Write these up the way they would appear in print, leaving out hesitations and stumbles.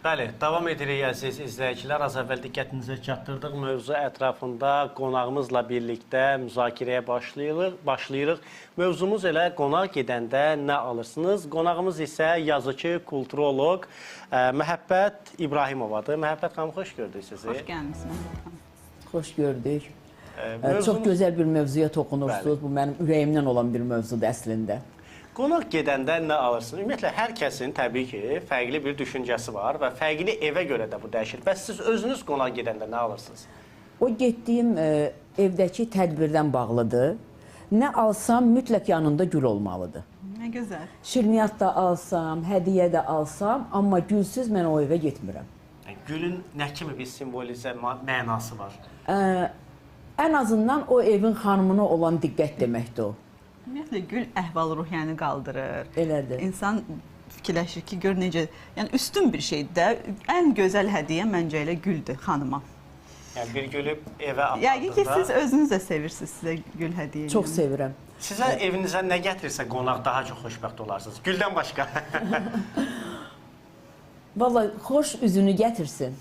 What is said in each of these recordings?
Bəli, davam edirik əziz izləyicilər. Az əvvəl diqqətinizə çatdırdıq mövzu ətrafında qonağımızla birlikdə müzakirəyə başlayırıq. Mövzumuz elə qonaq gedəndə nə alırsınız? Qonağımız isə yazıcı, kulturoloq Məhəbbət İbrahimovadır. Məhəbbət xanım, xoş gördük sizi. Xoş gəlmişsiniz. Xoş gördük. Çox gözəl bir mövzuya toxunursunuz. Bu mənim ürəyimdən olan bir mövzudur əslində. Qonaq gedəndə nə alırsınız? Ümumiyyətlə, hər kəsin təbii ki, fərqli bir düşüncəsi var və fərqli evə görə də bu dəyişir. Bəs siz özünüz qonaq gedəndə nə alırsınız? O getdiyim evdəki tədbirdən bağlıdır. Nə alsam, mütləq yanında gül olmalıdır. Nə gözəl. Şirniyyat da alsam, hədiyyə də alsam, amma gülsüz mən o evə getmirəm. Gülün nə kimi bir simvolizə mənası var? Ən azından o evin xanımına olan diqqət deməkdir o. Ümumiyyətlə, gül əhval-ruhiyyəni qaldırır. Elədir. İnsan fikirləşir ki, gör necə, yəni üstün bir şeydir də. Ən gözəl hədiyyə məncə elə güldür xanıma. Yəni bir gülü evə apardığında... Yəqin ki, siz özünüz də sevirsiniz sizə gül hədiyyə. Çox sevirəm. Sizə evinizə nə gətirirsə qonaq daha çox xoşbəxt olarsınız. Güldən başqa. Vallahi xoş üzünü gətirsin.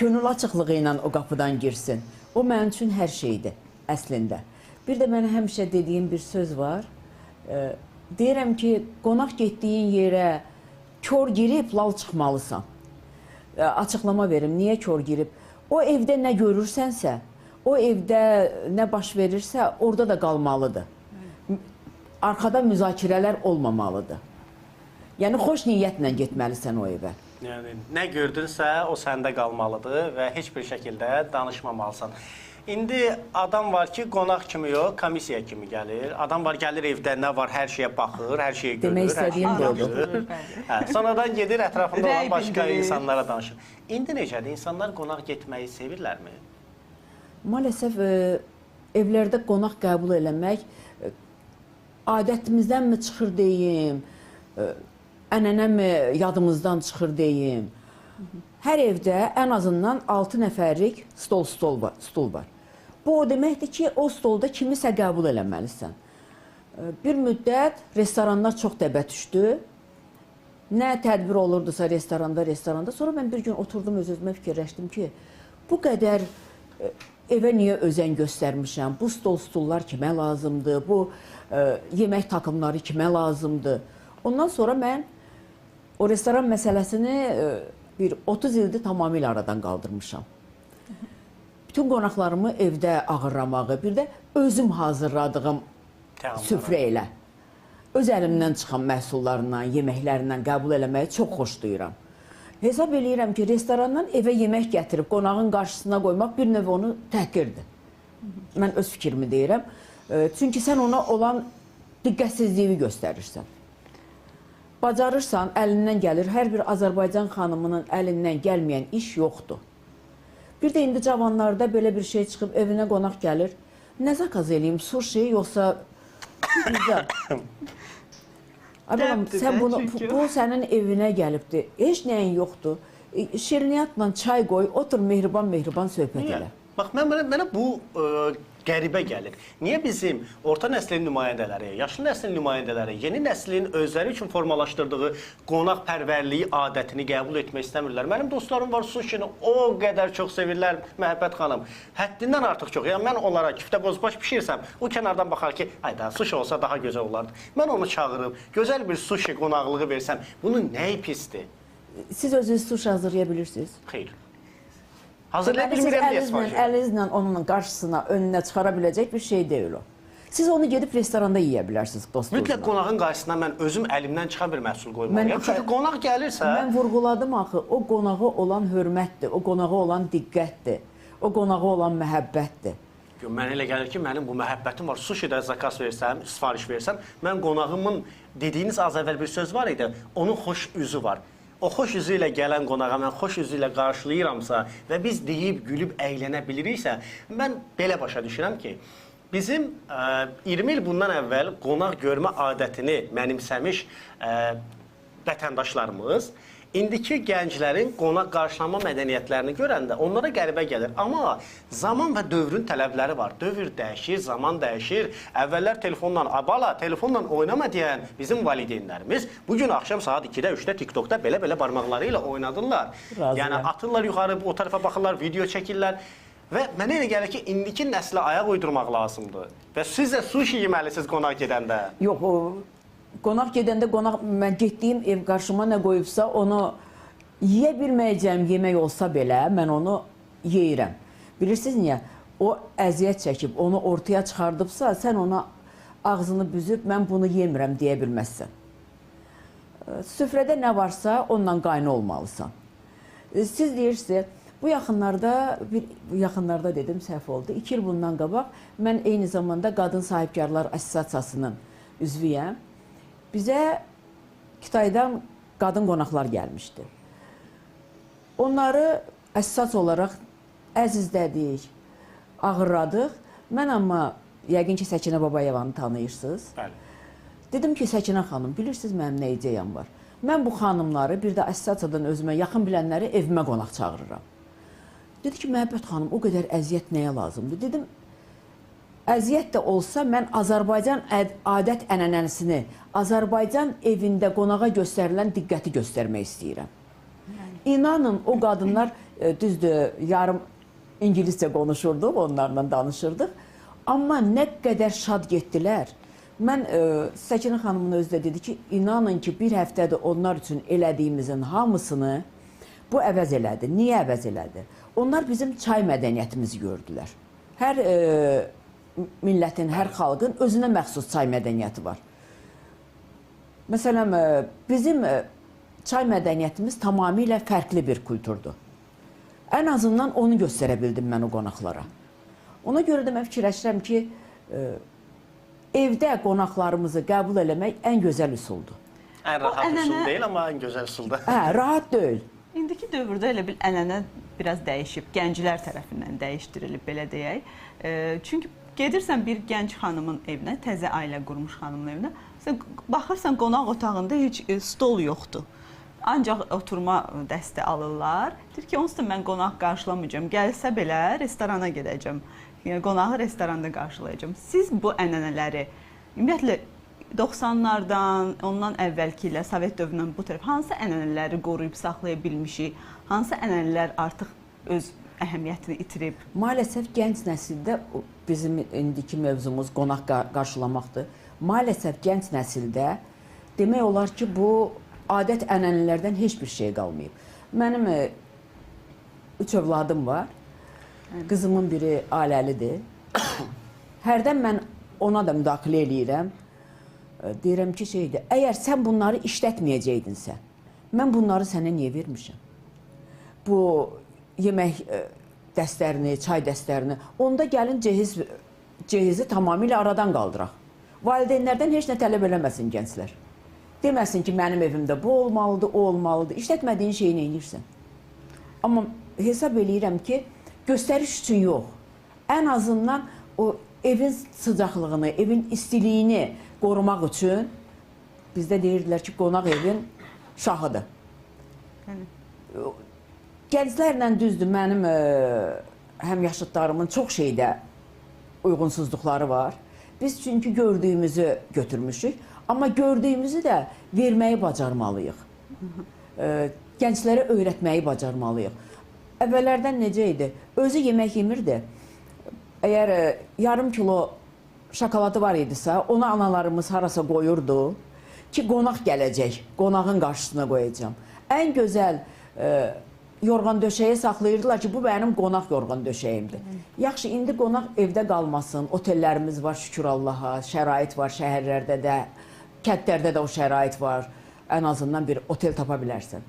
Könül açıqlığı ilə o qapıdan girsin. O mənim üçün hər şeydir əslində. Bir də mənə həmişə dediyim bir söz var. Deyirəm ki, qonaq getdiyin yerə kör girib, lal çıxmalısan. Açıqlama verim, niyə kör girib? O evdə nə görürsənsə, o evdə nə baş verirsə, orada da qalmalıdır. Arxada müzakirələr olmamalıdır. Yəni, xoş niyyətlə getməlisən o evə. Yəni, nə gördünsə, o səndə qalmalıdır və heç bir şəkildə danışmamalısan. İndi adam var ki, qonaq kimi yox, komissiya kimi gəlir. Adam var, gəlir evdə nə var, hər şeyə baxır, hər şeyi görür. Demək istədiyim də odur. Sonradan gedir, ətrafında olan başqa insanlara danışır. İndi necədir? İnsanlar qonaq getməyi sevirlərmi? Maalesef evlərdə qonaq qəbul eləmək adətimizdən mi çıxır deyim, ənənəmi yadımızdan çıxır deyim. Hər evdə ən azından 6 nəfərlik stol var. Bu o deməkdir ki, o stolda kimisə qəbul eləməlisən. Bir müddət restoranlar çox dəbət düşdü. Nə tədbir olurdusa restoranda. Sonra mən bir gün oturdum, öz-özümə fikirləşdim ki, bu qədər evə niyə özən göstərmişəm? Bu stollar kimə lazımdır? Bu yemək takımları kimə lazımdır? Ondan sonra mən o restoran məsələsini bir 30 ildir tamamilə aradan qaldırmışam. Bütün qonaqlarımı evdə ağırlamağı, bir də özüm hazırladığım süfrə ilə, öz əlimdən çıxan məhsullarından, yeməklərindən qəbul eləməyi çox xoşlayıram. Hesab eləyirəm ki, restorandan evə yemək gətirib qonağın qarşısına qoymaq bir növ onu təhqirdir. Mən öz fikrimi deyirəm. Çünki sən ona olan diqqətsizliyi göstərirsən. Bacarırsan, əlindən gəlir. Hər bir Azərbaycan xanımının əlindən gəlməyən iş yoxdur. Bir də indi cavanlarda belə bir şey çıxıb, evinə qonaq gəlir. Nə zakaz eləyim, sushi, yoxsa pizza? Sən bu sənin evinə gəlibdir. Heç nəyin yoxdur. Şirniyyatla çay qoy, otur mehriban söhbət elə. Bax, mənə bu qəribə gəlir. Niyə bizim orta nəslin nümayəndələri, yaşlı nəslin nümayəndələri, yeni nəslin özləri üçün formalaşdırdığı qonaqpərvərliyi adətini qəbul etmək istəmirlər? Mənim dostlarım var, sushini o qədər çox sevirlər, Məhəbbət xanım. Həddindən artıq çox. Yəni, mən onlara küftə bozbaş pişirsəm, o kənardan baxar ki, ayda, sushi olsa daha gözəl olardı. Mən onu çağırıb, gözəl bir sushi qonaqlığı versəm, bunun nəyi pisdir? Siz özünüz sushi hazırlaya bilirsiniz? Xeyr. Hazırlaya bilmirəm deyə sifariş edirəm. Əlinizlə onun qarşısına, önünə çıxara biləcək bir şey deyil o. Siz onu gedib restoranda yeyə bilərsiniz dostunuzla. Mütləq qonağın qarşısına mən özüm əlimdən çıxan bir məhsul qoymalıyam. Çünki qonaq gəlirsə... Mən vurğuladım axı, o qonağa olan hörmətdir, o qonağa olan diqqətdir, o qonağa olan məhəbbətdir. Mənə elə gəlir ki, mənim bu məhəbbətim var. Sushidə zakaz versəm, sifariş versəm, mən qonağımın dediyiniz az əvvəl bir söz var idi, onun xoş üzü var. O xoş üzü ilə gələn qonağa mən xoş üzü ilə qarşılayıramsa və biz deyib, gülüb, əylənə biliriksə, mən belə başa düşürəm ki, bizim 20 il bundan əvvəl qonaq görmə adətini mənimsəmiş vətəndaşlarımız İndiki gənclərin qonaq qarşılama mədəniyyətlərini görəndə onlara qəribə gəlir. Amma zaman və dövrün tələbləri var. Dövr dəyişir, zaman dəyişir. Əvvəllər telefonla oynama deyən bizim valideynlərimiz bu gün axşam saat 2-də, 3-də TikTokda belə-belə barmaqları ilə oynadırlar. Razıyam. Yəni atırlar yuxarı, o tərəfə baxırlar, video çəkirlər. Və mənə elə gəlir ki, indiki nəslə ayaq uydurmaq lazımdır. Və siz də sushi yeməlisiniz qonaq gedəndə. Yox, qonaq gedəndə mən getdiyim ev qarşıma nə qoyubsa, onu yeyə bilməyəcəyim yemək olsa belə, mən onu yeyirəm. Bilirsiniz niyə? O əziyyət çəkib, onu ortaya çıxardıbsa, sən ona ağzını büzüb, mən bunu yemirəm deyə bilməzsən. Süfrədə nə varsa, onunla qaynı olmalısan. Siz deyirsiniz, bu yaxınlarda dedim, səhv oldu. 2 il bundan qabaq mən eyni zamanda Qadın Sahibkarlar Assosiasiyasının üzvüyəm. Bizə Kitaydan qadın qonaqlar gəlmişdi. Onları əsas olaraq əzizlədik, ağırladıq. Mən amma yəqin ki, Səkinə Babayevanı tanıyırsınız. Bəli. Dedim ki, Səkinə xanım, bilirsiniz mənim nə ideyam var? Mən bu xanımları, bir də assosiasiyadan özümə yaxın bilənləri evimə qonaq çağırıram. Dedi ki, Məhəbbət xanım, o qədər əziyyət nəyə lazımdır? Dedim, əziyyət də olsa, mən Azərbaycan adət ənənəsini, Azərbaycan evində qonağa göstərilən diqqəti göstərmək istəyirəm. İnanın, o qadınlar, düzdür, yarım İngiliscə konuşurduq, onlarla danışırdıq. Amma nə qədər şad getdilər. Mən Səkinə xanımın özü də dedi ki, inanın ki, bir həftədə onlar üçün elədiyimizin hamısını bu əvəz elədi. Niyə əvəz elədi? Onlar bizim çay mədəniyyətimizi gördülər. Hər millətin, hər xalqın özünə məxsus çay mədəniyyəti var. Məsələn, bizim çay mədəniyyətimiz tamamilə fərqli bir kulturdur. Ən azından onu göstərə bildim mən o qonaqlara. Ona görə də mən fikirləşirəm ki, evdə qonaqlarımızı qəbul eləmək ən gözəl üsuldur. Ən rahat üsul deyil, amma ən gözəl üsuldur. Hə, rahat deyil. İndiki dövrdə elə bil ənənə biraz dəyişib, gənclər tərəfindən dəyişdirilib, belə deyək. Çünki gedirsən bir gənc xanımın evinə, təzə ailə qurmuş xanımın evinə, sən baxırsan qonaq otağında heç stol yoxdur. Ancaq oturma dəsti alırlar. Deyir ki, onsuz da mən qonaq qarşılamayacağım. Gəlsə belə restorana gedəcəm. Yəni qonağı restoranda qarşılayacağam. Siz bu ənənələri ümumiyyətlə 90-lardan, ondan əvvəlki ilə, Sovet dövründən bu tərəf hansı ənənələri qoruyub saxlaya bilmişik? Hansı ənənələr artıq öz əhəmiyyətini itirib? Maalesef gənc nəsildə, bizim indiki mövzumuz qonaq qarşılamaqdır. Maalesef gənc nəsildə demək olar ki, bu adət ənənələrdən heç bir şey qalmayıb. Mənim 3 övladım var. Qızımın biri ailəlidir. Hərdən mən ona da müdaxilə eləyirəm. Deyirəm ki, əgər sən bunları işlətməyəcəkdinsə, mən bunları sənə niyə vermişəm? Bu yemək dəstlərini, çay dəstlərini, onda gəlin cehizi tamamilə aradan qaldıraq. Valideynlərdən heç nə tələb eləməsin gənclər. Deməsin ki, mənim evimdə bu olmalıdır, o olmalıdır. İşlətmədiyin şeyi neyirsən? Amma hesab eləyirəm ki, göstəriş üçün yox. Ən azından o evin sıcaqlığını, evin istiliyini qorumaq üçün bizdə deyirdilər ki, qonaq evin şahıdır. Gənclərlə düzdür, mənim həmyaşıdlarımın çox şeydə uyğunsuzluqları var. Biz çünki gördüyümüzü götürmüşük, amma gördüyümüzü də verməyi bacarmalıyıq. Gənclərə öyrətməyi bacarmalıyıq. Əvvəllərdən necə idi? Özü yemək yemirdi. Əgər yarım kilo şokoladı var idisə, onu analarımız harasa qoyurdu ki, qonaq gələcək, qonağın qarşısına qoyacağam. Ən gözəl yorğan döşəyə saxlayırdılar ki, bu mənim qonaq yorğan döşəyimdir. Yaxşı, indi qonaq evdə qalmasın, otellərimiz var, şükür Allaha, şərait var, şəhərlərdə də, kəndlərdə də o şərait var, ən azından bir otel tapa bilərsən.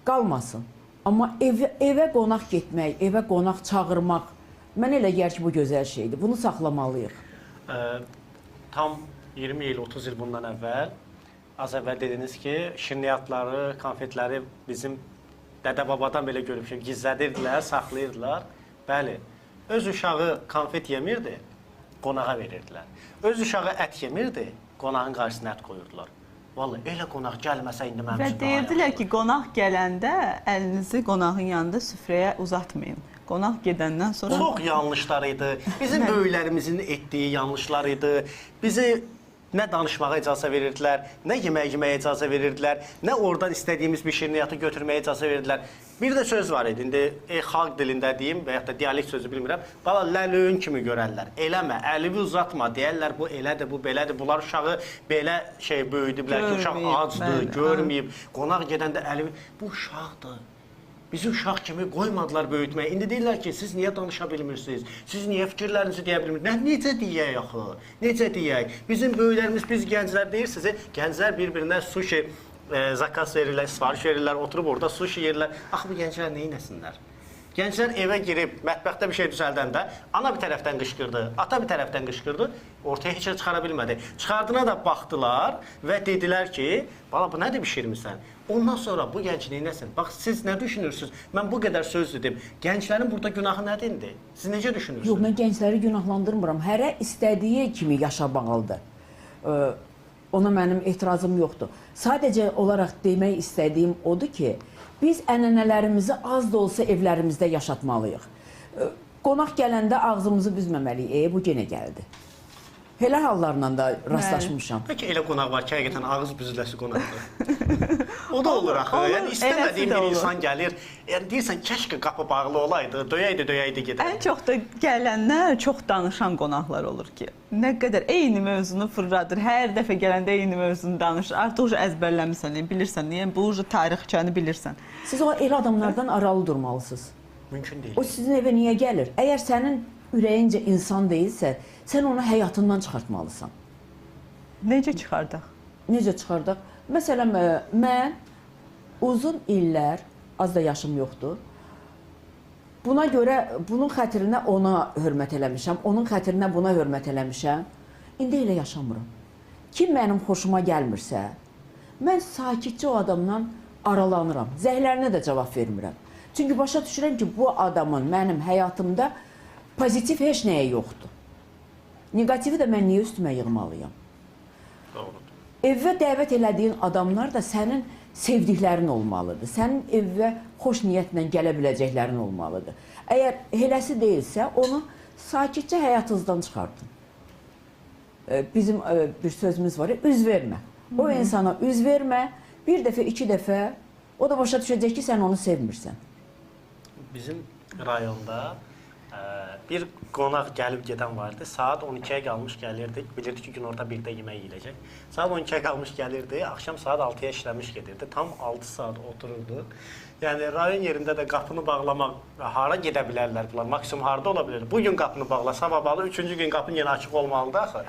Qalmasın. Amma evə qonaq getmək, evə qonaq çağırmaq, mən elə gəlir ki, bu gözəl şeydir. Bunu saxlamalıyıq. Tam 20 il, 30 il bundan əvvəl, az əvvəl dediniz ki, şirniyyatları, konfetləri bizim dədə-babadan belə görmüşəm, gizlədirdilər, saxlayırdılar. Bəli, öz uşağı konfet yemirdi, qonağa verirdilər. Öz uşağı ət yemirdi, qonağın qarşısına ət qoyurdular. Vallahi elə qonaq gəlməsə indi mənim Və üçün deyirdilər ki, qonaq gələndə əlinizi qonağın yanında süfrəyə uzatmayın. Qonaq gedəndən sonra... Çox yanlışlar idi. Bizim böyüklərimizin etdiyi yanlışlar idi. Bizi nə danışmağa icazə verirdilər, nə yemək yeməyə icazə verirdilər, nə oradan istədiyimiz bir şirniyyatı götürməyə icazə verirdilər. Bir də söz var idi, indi xalq dilində deyim və ya da dialekt sözü bilmirəm. Bala, ləlöyün kimi görərlər. Eləmə, əlivi uzatma, deyərlər bu elədir, bu belədir. Bunlar uşağı belə böyüdüblər ki, uşaq acdır, görməyib. Qonaq gedəndə əlivi... Bu uşaqdır. Bizi uşaq kimi qoymadılar böyütməyə. İndi deyirlər ki, siz niyə danışa bilmirsiniz? Siz niyə fikirlərinizi deyə bilmirsiniz? Necə deyək axı? Necə deyək? Bizim böyüklərimiz, biz gənclər deyirsiniz, gənclər bir-birinə sushi zakaz verirlər, sifariş verirlər, oturub orada sushi yerlər. Axı bu gənclər nə etsinlər? Gənclər evə girib, mətbəxdə bir şey düzəldəndə, ana bir tərəfdən qışqırdı, ata bir tərəfdən qışqırdı, ortaya heç çıxara bilmədi. Çıxardığına da baxdılar və dedilər ki, bala, bu nədir bişirmirsən? Ondan sonra bu gənc neynəsin? Bax, siz nə düşünürsünüz? Mən bu qədər söz dedim. Gənclərin burada günahı nədir? Siz necə düşünürsünüz? Yox, mən gəncləri günahlandırmıram. Hərə istədiyi kimi yaşamalıdır. Ona mənim etirazım yoxdur. Sadəcə olaraq demək istədiyim odur ki, biz ənənələrimizi az da olsa evlərimizdə yaşatmalıyıq. Qonaq gələndə ağzımızı büzməməliyik. Bu yenə gəldi. Elə hallarla da rastlaşmışam. Bəlkə elə qonaq var ki, həqiqətən ağız büzüləsi qonaqdır. O da olur axı. Yəni istəmədiyim bir insan gəlir. Yəni deyirsən, kəşke qapı bağlı olaydı, döyəydi gedərdi. Ən çox da gələnlər çox danışan qonaqlar olur ki, nə qədər eyni mövzunu fırladır. Hər dəfə gələndə eyni mövzunu danışır. Artıq əzbərləmisən, bilirsən, bu tarixçəni bilirsən. Siz o elə adamlardan aralı durmalısınız. Mümkün deyil. O sizin evə niyə gəlir? Əgər sənin ürəyincə insan deyilsə, sən onu həyatından çıxartmalısan. Necə çıxardaq? Necə çıxardaq? Məsələn, mən uzun illər, az da yaşım yoxdur, buna görə, bunun xətrinə ona hörmət eləmişəm, onun xətrinə buna hörmət eləmişəm. İndi elə yaşamıram. Kim mənim xoşuma gəlmirsə, mən sakitcə o adamdan aralanıram. Zəhlərinə də cavab vermirəm. Çünki başa düşürəm ki, bu adamın mənim həyatımda pozitiv heç nəyə yoxdur. Negativi də mən niyə üstümə yığmalıyam? Doğrudur. Evə dəvət elədiyin adamlar da sənin sevdiklərin olmalıdır. Sənin evə xoş niyyətlə gələ biləcəklərin olmalıdır. Əgər eləsi deyilsə, onu sakitcə həyatınızdan çıxardın. Bizim bir sözümüz var, üz vermə. O insana üz vermə, bir dəfə, iki dəfə, o da başa düşəcək ki, sən onu sevmirsən. Bizim rayonda bir qonaq gəlib gedən vardı. Saat 12-yə qalmış gəlirdik. Bilirdik ki, gün orta 1-də yemək yeyiləcək. Saat 12-yə qalmış gəlirdi. Axşam saat 6-ya işləmiş gedirdi. Tam 6 saat otururdu. Yəni rayon yerində də qapını bağlamaq hara gedə bilərlər bunlar? Maksimum harda ola bilər? Bu gün qapını bağla, sabah bağla, 3-cü gün qapın yenə açıq olmalıdır axı.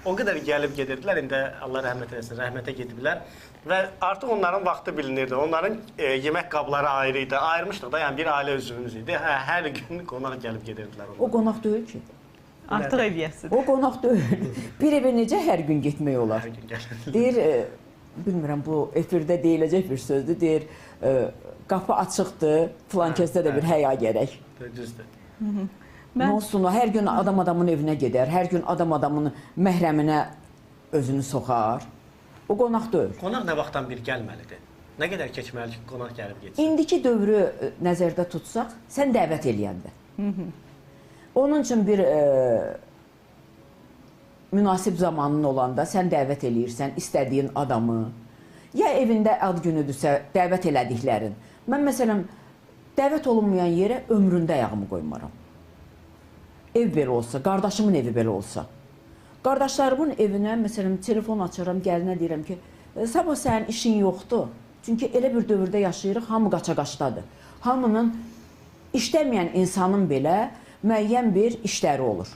O qədər gəlib gedirdilər. İndi Allah rəhmət eləsin, rəhmətə gediblər. Və artıq onların vaxtı bilinirdi. Onların yemək qabları ayrı idi. Ayırmışdıq da, yəni bir ailə üzvümüz idi. Hər gün qonaq gəlib gedirdilər. O qonaq deyil ki. Artıq ev yəsidir. O qonaq deyil. Bir evə necə hər gün getmək olar? Hər gün gəlir. Deyir, bilmirəm, bu efirdə deyiləcək bir sözdür. Deyir, qapı açıqdır, filan kəsdə də bir həya gərək. Düzdür. Nə olsun, hər gün adam adamın evinə gedər, hər gün adam adamın məhrəminə özünü soxar. O qonaq deyil. Qonaq nə vaxtdan bir gəlməlidir? Nə qədər keçməli ki, qonaq gəlib getsin? İndiki dövrü nəzərdə tutsaq, sən dəvət eləyəndə. Onun üçün bir münasib zamanın olanda sən dəvət eləyirsən istədiyin adamı. Ya evində ad günüdürsə, dəvət elədiklərin. Mən məsələn, dəvət olunmayan yerə ömründə ayağımı qoymaram. Ev belə olsa, qardaşımın evi belə olsa. Qardaşlarımın evinə, məsələn, telefon açıram, gəlinə deyirəm ki, sabah sənin işin yoxdur. Çünki elə bir dövrdə yaşayırıq, hamı qaça-qaçdadır. Hamının işləməyən insanın belə müəyyən bir işləri olur.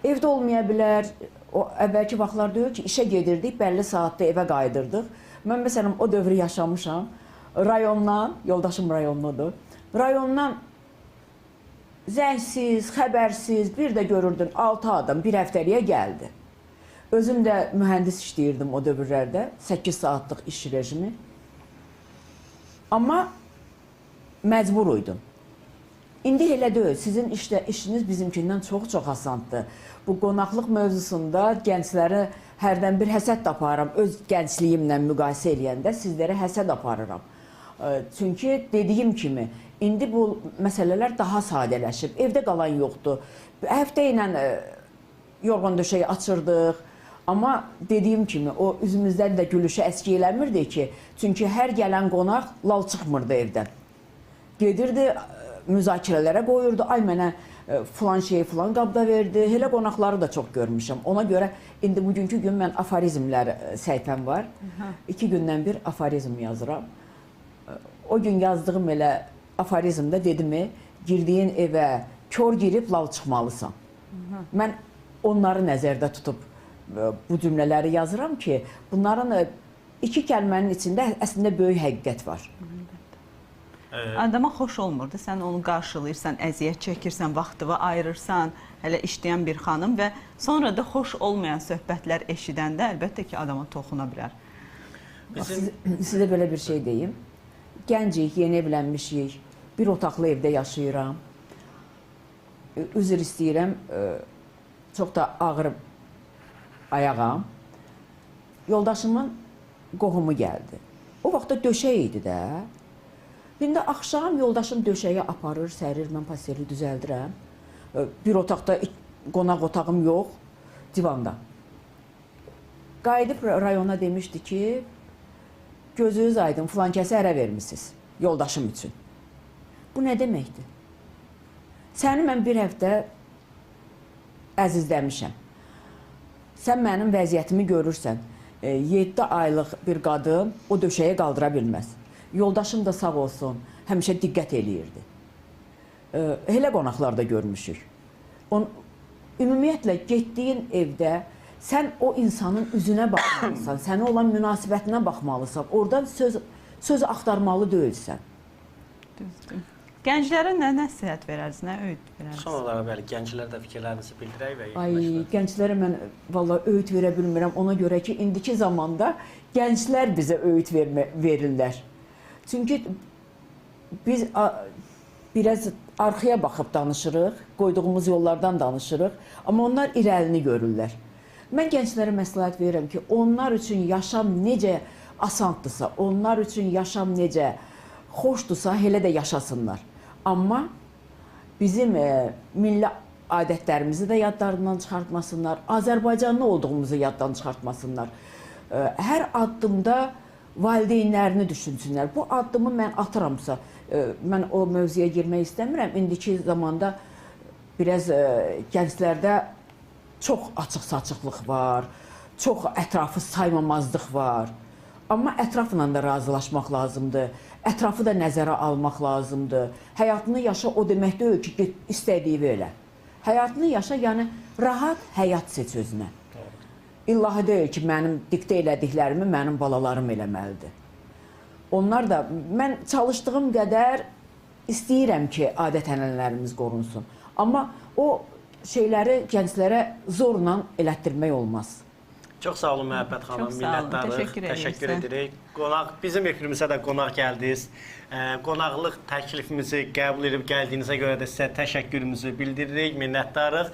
Evdə olmaya bilər, o əvvəlki vaxtlar deyir ki, işə gedirdik, bəlli saatda evə qayıdırdıq. Mən məsələn, o dövrü yaşamışam. Rayondan, yoldaşım rayonludur, rayondan zəngsiz, xəbərsiz, bir də görürdün 6 adam bir həftəliyə gəldi. Özüm də mühəndis işləyirdim o dövrlərdə, 8 saatlıq iş rejimi. Amma məcbur uydum. İndi elə deyil. Sizin işiniz bizimkindən çox asandır. Bu qonaqlıq mövzusunda gəncləri hərdən bir həsəd də aparıram. Öz gəncliyimlə müqayisə eləyəndə sizlərə həsəd aparıram. Çünki dediyim kimi, indi bu məsələlər daha sadələşib. Evdə qalan yoxdur. Həftə ilə yorğan döşəyi açırdıq. Amma dediyim kimi, o üzümüzdən də gülüşü əski eləmirdi ki, çünki hər gələn qonaq lal çıxmırdı evdən. Gedirdi, müzakirələrə qoyurdu, ay mənə filan şeyi filan qabda verdi. Elə qonaqları da çox görmüşəm. Ona görə indi bugünkü gün mən aforizmlər səhifəm var. 2 gündən bir aforizm yazıram. O gün yazdığım elə aforizmdə dedimi, girdiyin evə kör girib lal çıxmalısan. Mən onları nəzərdə tutub bu cümlələri yazıram ki, bunların 2 kəlmənin içində əslində böyük həqiqət var. Adama xoş olmurdu. Sən onu qarşılayırsan, əziyyət çəkirsən, vaxtını ayırırsan, hələ işləyən bir xanım və sonra da xoş olmayan söhbətlər eşidəndə əlbəttə ki, adama toxuna bilər. Sizə belə bir şey deyim. Gəncik, yeni evlənmişik, bir otaqlı evdə yaşayıram. Üzr istəyirəm, çox da ağır ayağam. Yoldaşımın qohumu gəldi. O vaxtda döşək idi də. İndi axşam yoldaşım döşəyi aparır, sərir, mən posteli düzəldirəm. Bir otaqda qonaq otağım yox, divanda. Qayıdıb rayona demişdi ki, gözünüz aydın, filan kəsə ərə vermişsiniz yoldaşım üçün. Bu nə deməkdir? Səni mən bir həftə əzizləmişəm. Sən mənim vəziyyətimi görürsən. 7 aylıq bir qadın o döşəyi qaldıra bilməz. Yoldaşım da sağ olsun, həmişə diqqət eləyirdi. Elə qonaqlarda görmüşük. Ümumiyyətlə, getdiyin evdə sən o insanın üzünə baxmalısan, sənə olan münasibətinə baxmalısan, oradan söz axtarmalı deyilsən. Düzdür. Gənclərə nə nəsihət verərsiniz, nə öyüd verərsiniz? Son olaraq bəli, gənclər də fikirlərinizi bildirək və Ay, gənclərə mən vallahi öyüd verə bilmirəm, ona görə ki, indiki zamanda gənclər bizə öyüd verirlər. Çünki biz biraz arxaya baxıb danışırıq, qoyduğumuz yollardan danışırıq, amma onlar irəlini görürlər. Mən gənclərə məsləhət verirəm ki, onlar üçün yaşam necə asandırsa, onlar üçün yaşam necə xoşdursa, elə də yaşasınlar. Amma bizim milli adətlərimizi də yadlarından çıxartmasınlar, Azərbaycanlı olduğumuzu yaddan çıxartmasınlar. Hər addımda valideynlərini düşünsünlər. Bu addımı mən atıramsa, mən o mövzuya girmək istəmirəm. İndiki zamanda biraz gənclərdə çox açıq-saçıqlıq var, çox ətrafı saymamazlıq var. Amma ətrafla da razılaşmaq lazımdır, ətrafı da nəzərə almaq lazımdır. Həyatını yaşa o demək deyil ki, istədiyi elə. Həyatını yaşa, yəni rahat həyat seç özünə. İllahi deyil ki, mənim diktə elədiklərimi mənim balalarım eləməlidir. Onlar da, mən çalışdığım qədər istəyirəm ki, adət-ənənələrimiz qorunsun. Amma o şeyləri gənclərə zorla elətdirmək olmaz. Çox sağ olun Məhəbbət xanım, minnətdarıq, təşəkkür edirik. Bizim efirimizə də qonaq gəldiniz. Qonaqlıq təklifimizi qəbul edib gəldiyinizə görə də sizə təşəkkürümüzü bildiririk, minnətdarıq.